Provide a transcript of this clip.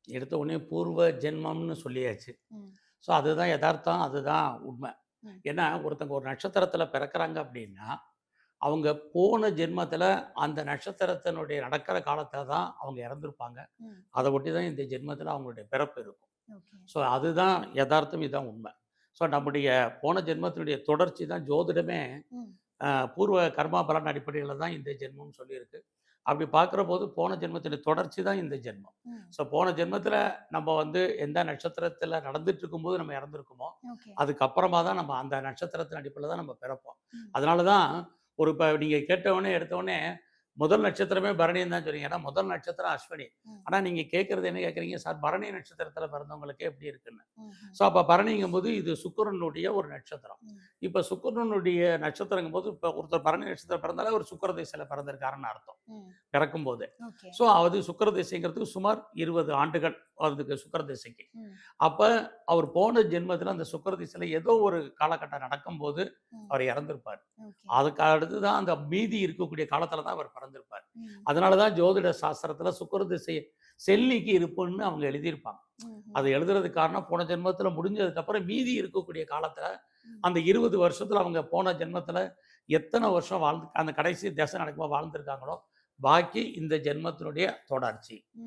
எடுத்த உடனே பூர்வ ஜென்மம்னு சொல்லியாச்சு. ம். ஸோ அதுதான் எதார்த்தம். அதுதான் உண்மை. ம். ஏன்னா, ஒருத்தங்க ஒரு நட்சத்திரத்தில பிறக்குறாங்க அப்படின்னா, அவங்க போன ஜென்மத்தில அந்த நட்சத்திரத்தினுடைய நடக்கிற காலத்தில தான் அவங்க இறந்திருப்பாங்க. ம். அத ஒட்டி தான் இந்த ஜென்மத்தில அவங்களுடைய பிறப்பு இருக்கும். ஓகே. ஸோ அதுதான் எதார்த்தம். இதுதான் உண்மை. ஸோ நம்முடைய போன ஜென்மத்தினுடைய தொடர்ச்சி தான் ஜோதிடமே ம். அ பூர்வ கர்மா பலன் அடிப்படையில தான் இந்த ஜென்மம்னு சொல்லியிருக்கு. அப்படி பார்க்கிறபோது போன ஜென்மத்தினுடைய தொடர்ச்சி தான் இந்த ஜென்மம். ம். ஸோ போன ஜென்மத்தில நம்ம வந்து எந்த நட்சத்திரத்தில நடந்துட்டு இருக்கும்போது நம்ம இறந்திருக்கோமோ, ஓகே. அதுக்கப்புறமா தான் நம்ம அந்த நட்சத்திரத்தின் அடிப்படையில தான் நம்ம பிறப்போம். ம். அதனால தான் ஒரு இப்ப நீங்க கேட்டவுனே எடுத்தவுனே முதல் நட்சத்திரமே பரணின்னு தான் சொன்னீங்க. ஏன்னா முதல் நட்சத்திரம் அஸ்வினி. ம். ஆனா நீங்க கேட்கிறது என்ன கேட்கிறீங்க? சார் பரணி நட்சத்திரத்தில பிறந்தவங்களுக்கு எப்படி இருக்குன்னு. ம்ஹ்ம். ஸோ அப்ப பரணிங்கும்போது இது சுக்கிரனுடைய ஒரு நட்சத்திரம். ம். இப்ப சுக்கிரனுடைய நட்சத்திரங்கும்போது இப்ப ஒருத்தர் பரணி நட்சத்திரம் பிறந்தாலே அவர் சுக்கிர திசையில பிறந்திருக்காருன்னு அர்த்தம். ம். பிறக்கும்போதே. ஓகே. ஸோ அது சுக்கிர திசைங்கிறதுக்கு சுமார் 20 ஆண்டுகள் அதுக்கு சுக்கிர திசைக்கு. ம். அப்ப அவர் போன ஜென்மத்தில அந்த சுக்கிர திசையில ஏதோ ஒரு காலகட்டம் நடக்கும்போது ம். அவர் இறந்திருப்பார். ஓகே. அதுக்கு அடுத்து தான் அந்த மீதி இருக்கக்கூடிய காலத்தில தான் அவர் பிறந்திருப்பார். ம். அதனால தான் ஜோதிட சாஸ்திரத்தில சுக்கிர திசை செல்லிக்கு இருப்புன்னு அவங்க எழுதியிருப்பாங்க. ம்ஹ்ம். அது எழுதுறதுக்கு காரணம் போன ஜென்மத்தில முடிஞ்சதுக்கப்புறம் மீதி இருக்கக்கூடிய காலத்தில, ம். அந்த 20 வருஷத்தில அவங்க போன ஜென்மத்தில எத்தன வருஷம் வாழ்ந்து அந்த கடைசி தசை நடக்கும்போது வாழ்ந்திருக்காங்களோ, பாக்கி இந்த ஜென்மத்தினுடைய தொடர்ச்சி. ம்.